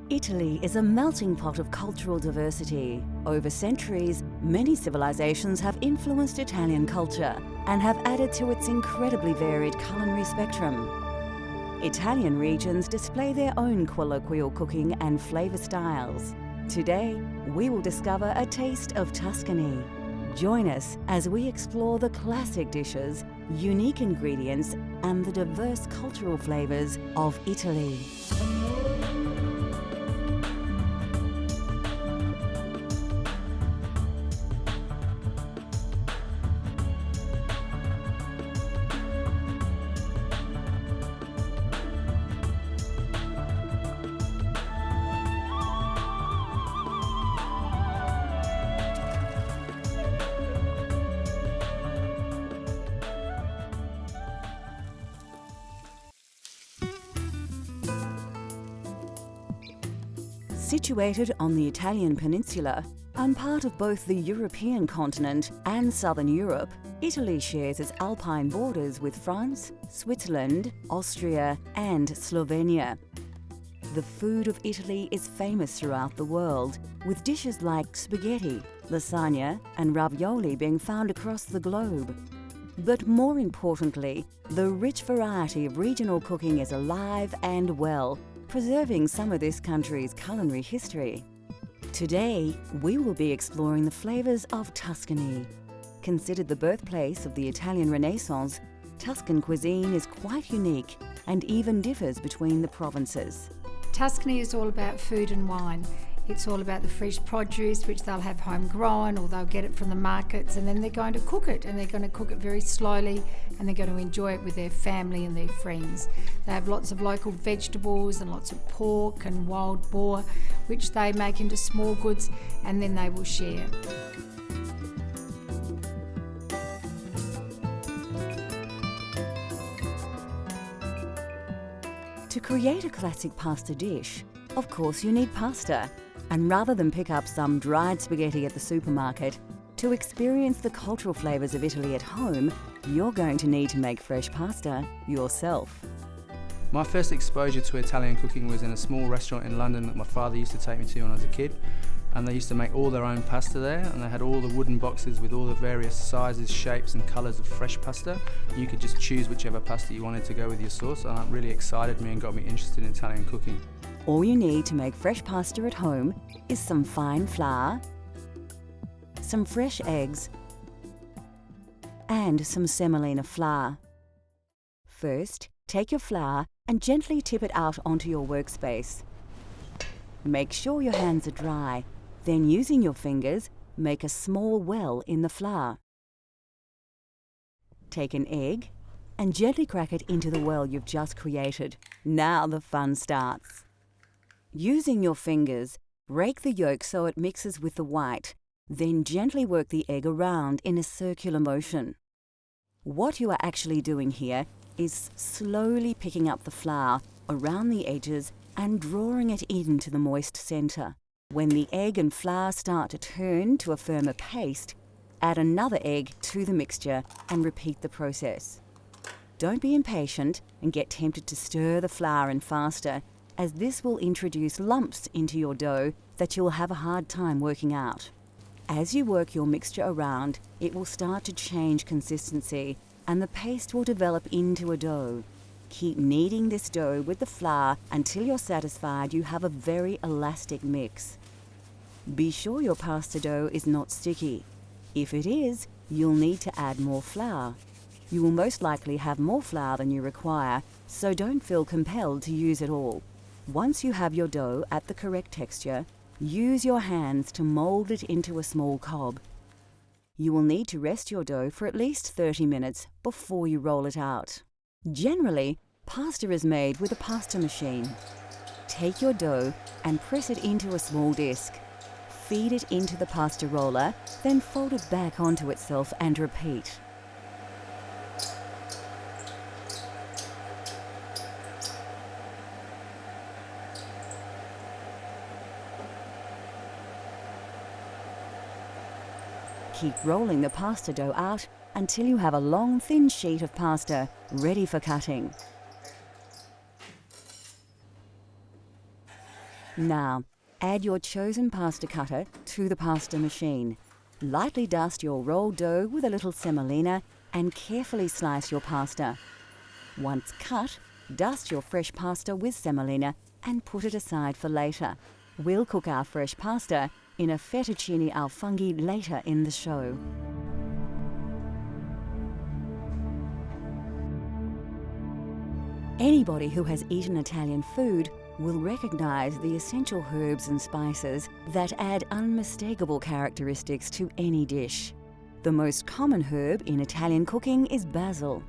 Italy is a melting pot of cultural diversity. Over centuries, many civilizations have influenced Italian culture and have added to its incredibly varied culinary spectrum. Italian regions display their own colloquial cooking and flavor styles. Today, we will discover a taste of Tuscany. Join us as we explore the classic dishes, unique ingredients, and the diverse cultural flavors of Italy. Situated on the Italian peninsula and part of both the European continent and southern Europe, Italy shares its alpine borders with France, Switzerland, Austria, and Slovenia. The food of Italy is famous throughout the world, with dishes like spaghetti, lasagna, and ravioli being found across the globe. But more importantly, the rich variety of regional cooking is alive and well, preserving some of this country's culinary history. Today, we will be exploring the flavors of Tuscany. Considered the birthplace of the Italian Renaissance, Tuscan cuisine is quite unique and even differs between the provinces. Tuscany is all about food and wine. It's all about the fresh produce, which they'll have homegrown or they'll get it from the markets, and then they're going to cook it, and they're going to cook it very slowly, and they're going to enjoy it with their family and their friends. They have lots of local vegetables and lots of pork and wild boar, which they make into small goods, and then they will share. To create a classic pasta dish, of course you need pasta. And rather than pick up some dried spaghetti at the supermarket, to experience the cultural flavours of Italy at home, you're going to need to make fresh pasta yourself. My first exposure to Italian cooking was in a small restaurant in London that my father used to take me to when I was a kid. And they used to make all their own pasta there, and they had all the wooden boxes with all the various sizes, shapes and colours of fresh pasta. You could just choose whichever pasta you wanted to go with your sauce, and that really excited me and got me interested in Italian cooking. All you need to make fresh pasta at home is some fine flour, some fresh eggs, and some semolina flour. First, take your flour and gently tip it out onto your workspace. Make sure your hands are dry, then using your fingers, make a small well in the flour. Take an egg and gently crack it into the well you've just created. Now the fun starts. Using your fingers, break the yolk so it mixes with the white, then gently work the egg around in a circular motion. What you are actually doing here is slowly picking up the flour around the edges and drawing it into the moist centre. When the egg and flour start to turn to a firmer paste, add another egg to the mixture and repeat the process. Don't be impatient and get tempted to stir the flour in faster, as this will introduce lumps into your dough that you'll have a hard time working out. As you work your mixture around, it will start to change consistency and the paste will develop into a dough. Keep kneading this dough with the flour until you're satisfied you have a very elastic mix. Be sure your pasta dough is not sticky. If it is, you'll need to add more flour. You will most likely have more flour than you require, so don't feel compelled to use it all. Once you have your dough at the correct texture, use your hands to mold it into a small cob. You will need to rest your dough for at least 30 minutes before you roll it out. Generally, pasta is made with a pasta machine. Take your dough and press it into a small disc. Feed it into the pasta roller, then fold it back onto itself and repeat. Keep rolling the pasta dough out until you have a long, thin sheet of pasta ready for cutting. Now, add your chosen pasta cutter to the pasta machine. Lightly dust your rolled dough with a little semolina and carefully slice your pasta. Once cut, dust your fresh pasta with semolina and put it aside for later. We'll cook our fresh pasta in a fettuccine al funghi later in the show. Anybody who has eaten Italian food will recognise the essential herbs and spices that add unmistakable characteristics to any dish. The most common herb in Italian cooking is basil.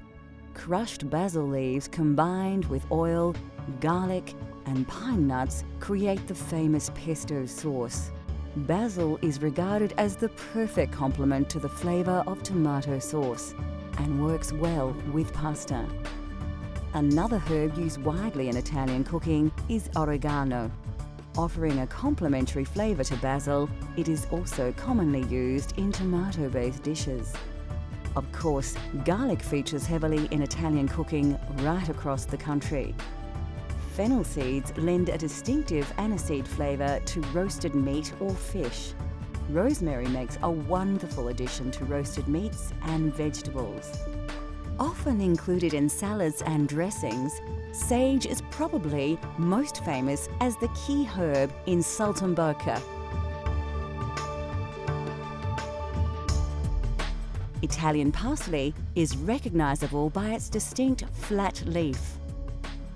Crushed basil leaves combined with oil, garlic, and pine nuts create the famous pesto sauce. Basil is regarded as the perfect complement to the flavour of tomato sauce and works well with pasta. Another herb used widely in Italian cooking is oregano. Offering a complementary flavour to basil, it is also commonly used in tomato-based dishes. Of course, garlic features heavily in Italian cooking right across the country. Fennel seeds lend a distinctive aniseed flavour to roasted meat or fish. Rosemary makes a wonderful addition to roasted meats and vegetables. Often included in salads and dressings, sage is probably most famous as the key herb in saltimbocca. Italian parsley is recognisable by its distinct flat leaf.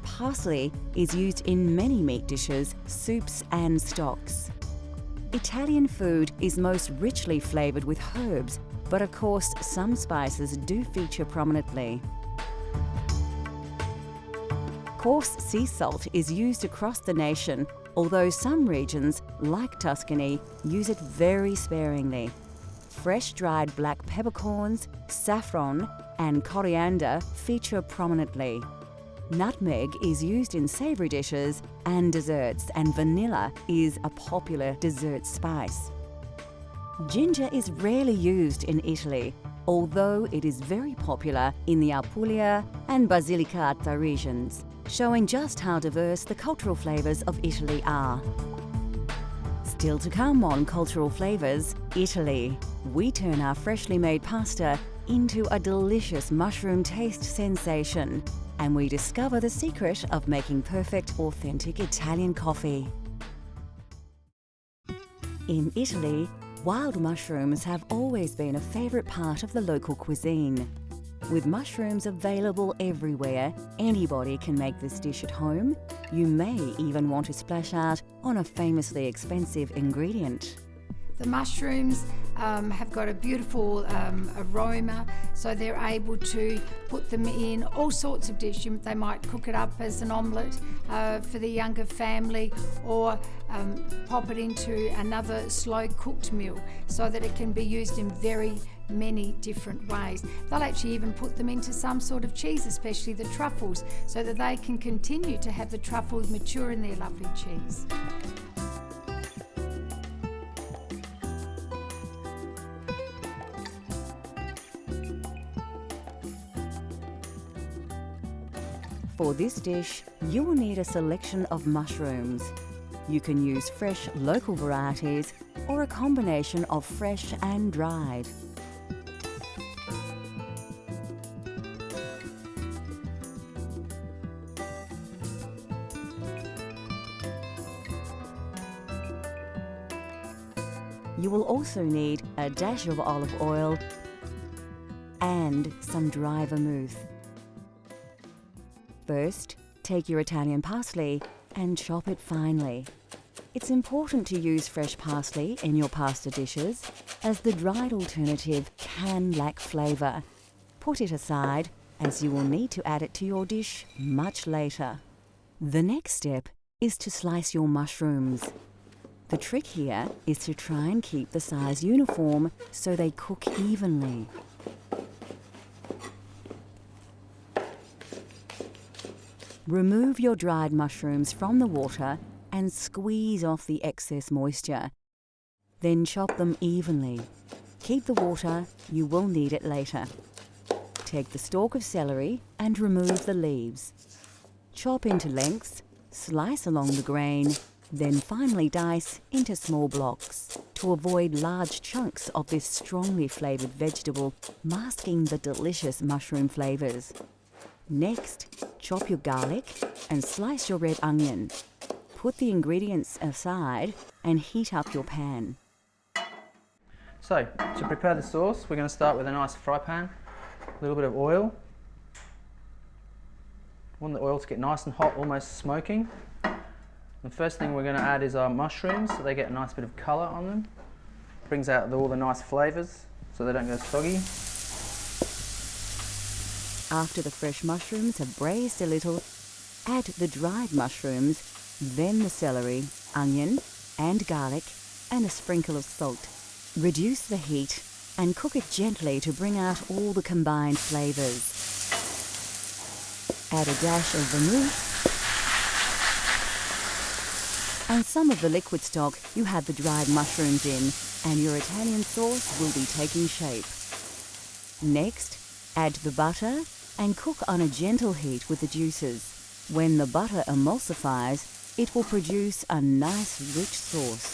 Parsley is used in many meat dishes, soups and stocks. Italian food is most richly flavoured with herbs, but of course some spices do feature prominently. Coarse sea salt is used across the nation, although some regions, like Tuscany, use it very sparingly. Fresh dried black peppercorns, saffron and coriander feature prominently. Nutmeg is used in savoury dishes and desserts, and vanilla is a popular dessert spice. Ginger is rarely used in Italy, although it is very popular in the Apulia and Basilicata regions, showing just how diverse the cultural flavours of Italy are. Still to come on Cultural Flavours, Italy. We turn our freshly made pasta into a delicious mushroom taste sensation, and we discover the secret of making perfect, authentic Italian coffee. In Italy, wild mushrooms have always been a favourite part of the local cuisine. With mushrooms available everywhere, anybody can make this dish at home. You may even want to splash out on a famously expensive ingredient. The mushrooms have got a beautiful aroma, so they're able to put them in all sorts of dishes. They might cook it up as an omelette for the younger family, or pop it into another slow cooked meal so that it can be used in very many different ways. They'll actually even put them into some sort of cheese, especially the truffles, so that they can continue to have the truffles mature in their lovely cheese. For this dish, you will need a selection of mushrooms. You can use fresh local varieties or a combination of fresh and dried. You will also need a dash of olive oil and some dry vermouth. First, take your Italian parsley and chop it finely. It's important to use fresh parsley in your pasta dishes, as the dried alternative can lack flavour. Put it aside, as you will need to add it to your dish much later. The next step is to slice your mushrooms. The trick here is to try and keep the size uniform so they cook evenly. Remove your dried mushrooms from the water and squeeze off the excess moisture. Then chop them evenly. Keep the water, you will need it later. Take the stalk of celery and remove the leaves. Chop into lengths, slice along the grain, Then finely dice into small blocks to avoid large chunks of this strongly flavoured vegetable masking the delicious mushroom flavours. Next, chop your garlic and slice your red onion. Put the ingredients aside and heat up your pan. So, to prepare the sauce, we're going to start with a nice fry pan, a little bit of oil. Want the oil to get nice and hot, almost smoking. The first thing we're going to add is our mushrooms, so they get a nice bit of colour on them. Brings out all the nice flavours, so they don't go soggy. After the fresh mushrooms have braised a little, add the dried mushrooms, then the celery, onion and garlic, and a sprinkle of salt. Reduce the heat and cook it gently to bring out all the combined flavours. Add a dash of vermouth and some of the liquid stock you had the dried mushrooms in, and your Italian sauce will be taking shape. Next, add the butter and cook on a gentle heat with the juices. When the butter emulsifies, it will produce a nice rich sauce.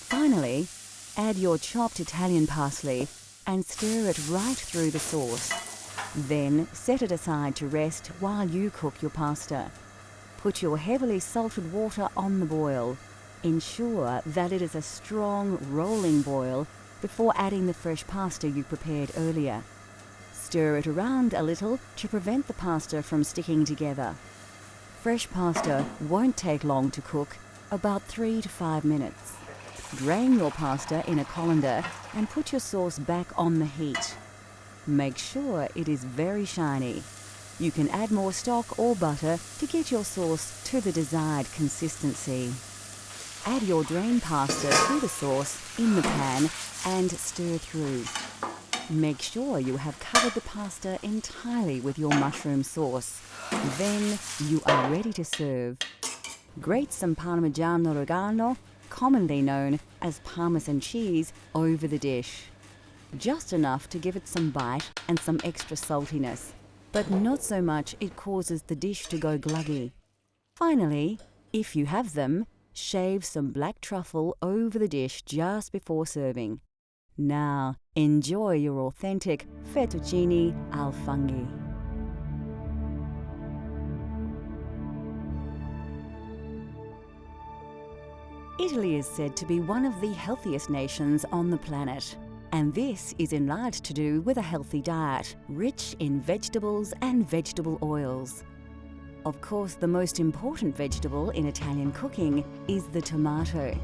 Finally, add your chopped Italian parsley and stir it right through the sauce. Then set it aside to rest while you cook your pasta. Put your heavily salted water on the boil. Ensure that it is a strong, rolling boil before adding the fresh pasta you prepared earlier. Stir it around a little to prevent the pasta from sticking together. Fresh pasta won't take long to cook, about 3 to 5 minutes. Drain your pasta in a colander and put your sauce back on the heat. Make sure it is very shiny. You can add more stock or butter to get your sauce to the desired consistency. Add your drained pasta to the sauce in the pan and stir through. Make sure you have covered the pasta entirely with your mushroom sauce. Then you are ready to serve. Grate some Parmigiano Reggiano, commonly known as Parmesan cheese, over the dish. Just enough to give it some bite and some extra saltiness, but not so much it causes the dish to go gluggy. Finally, if you have them, shave some black truffle over the dish just before serving. Now, enjoy your authentic fettuccine al funghi. Italy is said to be one of the healthiest nations on the planet, and this is in large to do with a healthy diet, rich in vegetables and vegetable oils. Of course, the most important vegetable in Italian cooking is the tomato.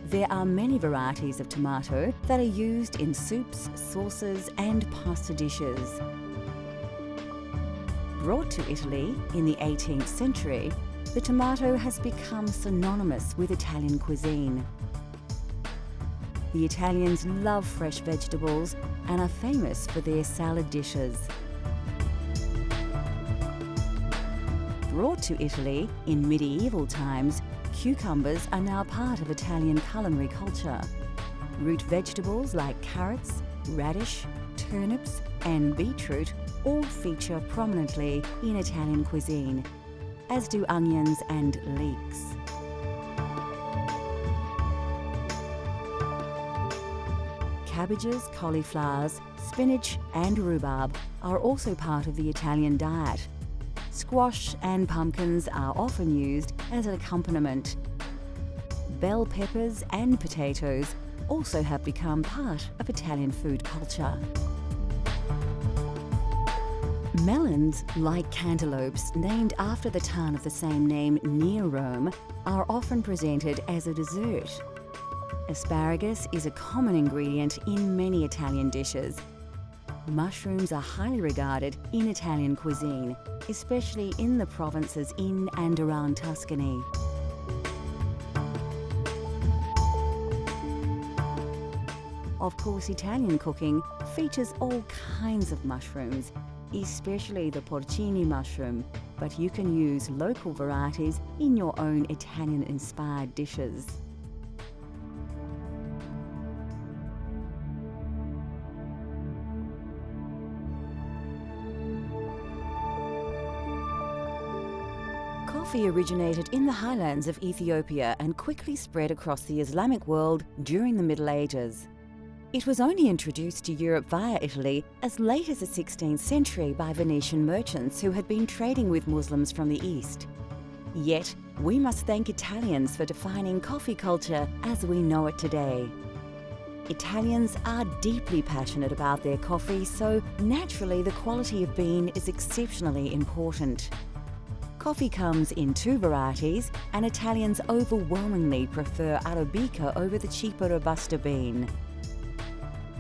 There are many varieties of tomato that are used in soups, sauces, and pasta dishes. Brought to Italy in the 18th century, the tomato has become synonymous with Italian cuisine. The Italians love fresh vegetables and are famous for their salad dishes. Brought to Italy in medieval times, cucumbers are now part of Italian culinary culture. Root vegetables like carrots, radish, turnips, and beetroot all feature prominently in Italian cuisine, as do onions and leeks. Cabbages, cauliflowers, spinach, and rhubarb are also part of the Italian diet. Squash and pumpkins are often used as an accompaniment. Bell peppers and potatoes also have become part of Italian food culture. Melons, like cantaloupes named after the town of the same name near Rome, are often presented as a dessert. Asparagus is a common ingredient in many Italian dishes. Mushrooms are highly regarded in Italian cuisine, especially in the provinces in and around Tuscany. Of course, Italian cooking features all kinds of mushrooms, especially the porcini mushroom, but you can use local varieties in your own Italian-inspired dishes. Coffee originated in the highlands of Ethiopia and quickly spread across the Islamic world during the Middle Ages. It was only introduced to Europe via Italy as late as the 16th century by Venetian merchants who had been trading with Muslims from the East. Yet, we must thank Italians for defining coffee culture as we know it today. Italians are deeply passionate about their coffee, so naturally the quality of bean is exceptionally important. Coffee comes in 2 varieties, and Italians overwhelmingly prefer Arabica over the cheaper Robusta bean.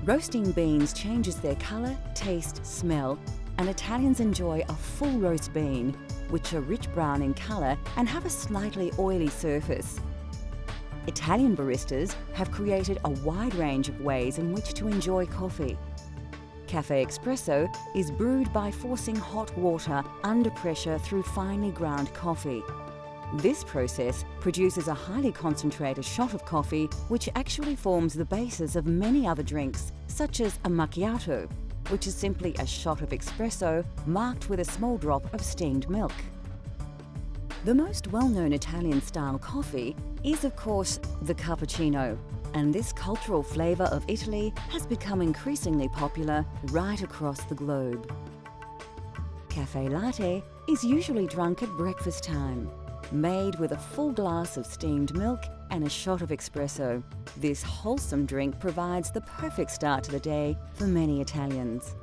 Roasting beans changes their colour, taste, smell, and Italians enjoy a full roast bean, which are rich brown in colour and have a slightly oily surface. Italian baristas have created a wide range of ways in which to enjoy coffee. Cafe Espresso is brewed by forcing hot water under pressure through finely ground coffee. This process produces a highly concentrated shot of coffee, which actually forms the basis of many other drinks, such as a macchiato, which is simply a shot of espresso marked with a small drop of steamed milk. The most well-known Italian-style coffee is, of course, the cappuccino, and this cultural flavour of Italy has become increasingly popular right across the globe. Cafe latte is usually drunk at breakfast time, made with a full glass of steamed milk and a shot of espresso. This wholesome drink provides the perfect start to the day for many Italians.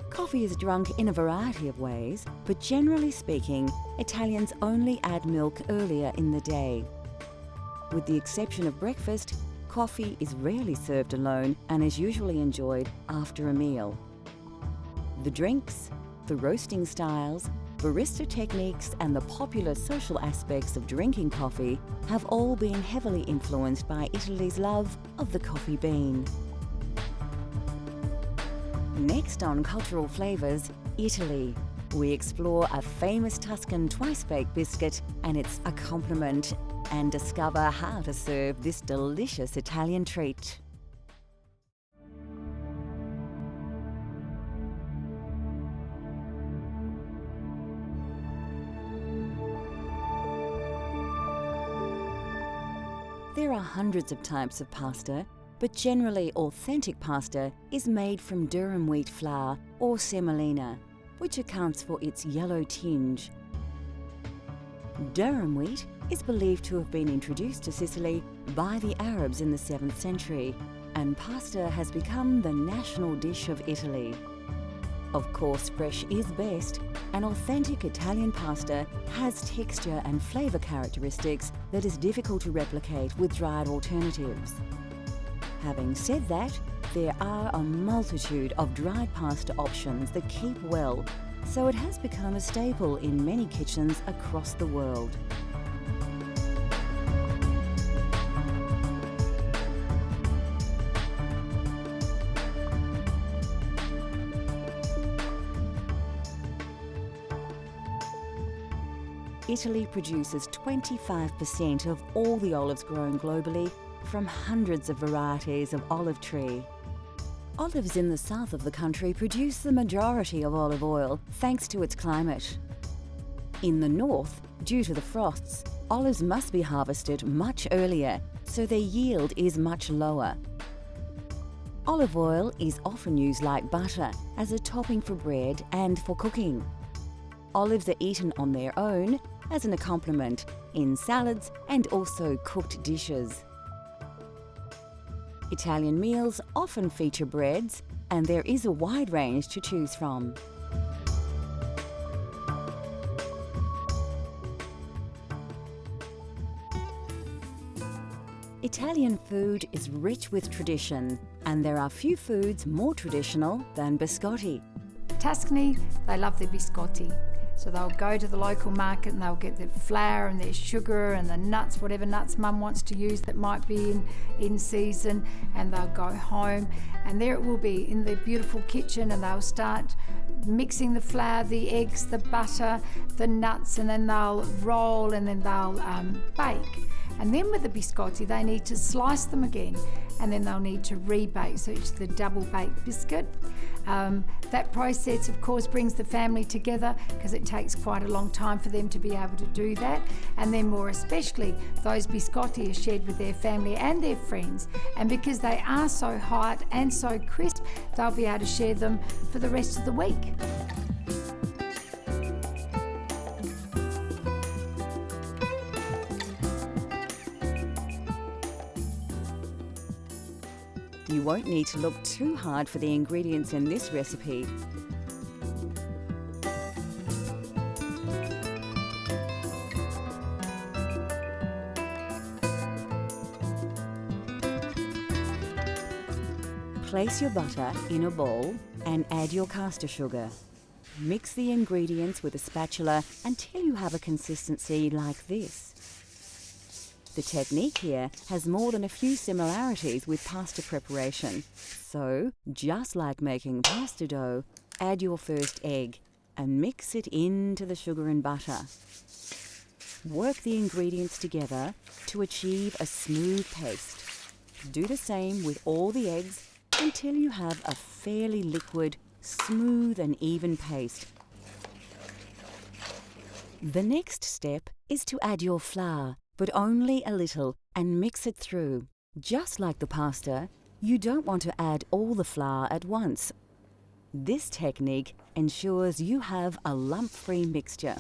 Coffee is drunk in a variety of ways, but generally speaking, Italians only add milk earlier in the day. With the exception of breakfast, coffee is rarely served alone and is usually enjoyed after a meal. The drinks, the roasting styles, barista techniques, and the popular social aspects of drinking coffee have all been heavily influenced by Italy's love of the coffee bean. Next on Cultural Flavours, Italy. We explore a famous Tuscan twice-baked biscuit and its accompaniment and discover how to serve this delicious Italian treat. There are hundreds of types of pasta, but generally authentic pasta is made from durum wheat flour or semolina, which accounts for its yellow tinge. Durum wheat is believed to have been introduced to Sicily by the Arabs in the 7th century, and pasta has become the national dish of Italy. Of course, fresh is best, and authentic Italian pasta has texture and flavour characteristics that is difficult to replicate with dried alternatives. Having said that, there are a multitude of dried pasta options that keep well, so it has become a staple in many kitchens across the world. Italy produces 25% of all the olives grown globally from hundreds of varieties of olive tree. Olives in the south of the country produce the majority of olive oil thanks to its climate. In the north, due to the frosts, olives must be harvested much earlier, so their yield is much lower. Olive oil is often used like butter as a topping for bread and for cooking. Olives are eaten on their own, as an accompaniment, in salads and also cooked dishes. Italian meals often feature breads, and there is a wide range to choose from. Italian food is rich with tradition, and there are few foods more traditional than biscotti. Tuscany, they love their biscotti. So they'll go to the local market and they'll get their flour and their sugar and the nuts, whatever nuts mum wants to use that might be in season, and they'll go home and there it will be in their beautiful kitchen, and they'll start mixing the flour, the eggs, the butter, the nuts, and then they'll roll and then they'll bake. And then with the biscotti, they need to slice them again, and then they'll need to rebake, so it's the double baked biscuit. That process, of course, brings the family together because it takes quite a long time for them to be able to do that. And then more especially, those biscotti are shared with their family and their friends. And because they are so hot and so crisp, they'll be able to share them for the rest of the week. You won't need to look too hard for the ingredients in this recipe. Place your butter in a bowl and add your caster sugar. Mix the ingredients with a spatula until you have a consistency like this. The technique here has more than a few similarities with pasta preparation. So, just like making pasta dough, add your first egg and mix it into the sugar and butter. Work the ingredients together to achieve a smooth paste. Do the same with all the eggs until you have a fairly liquid, smooth and even paste. The next step is to add your flour, but only a little, and mix it through. Just like the pasta, you don't want to add all the flour at once. This technique ensures you have a lump-free mixture.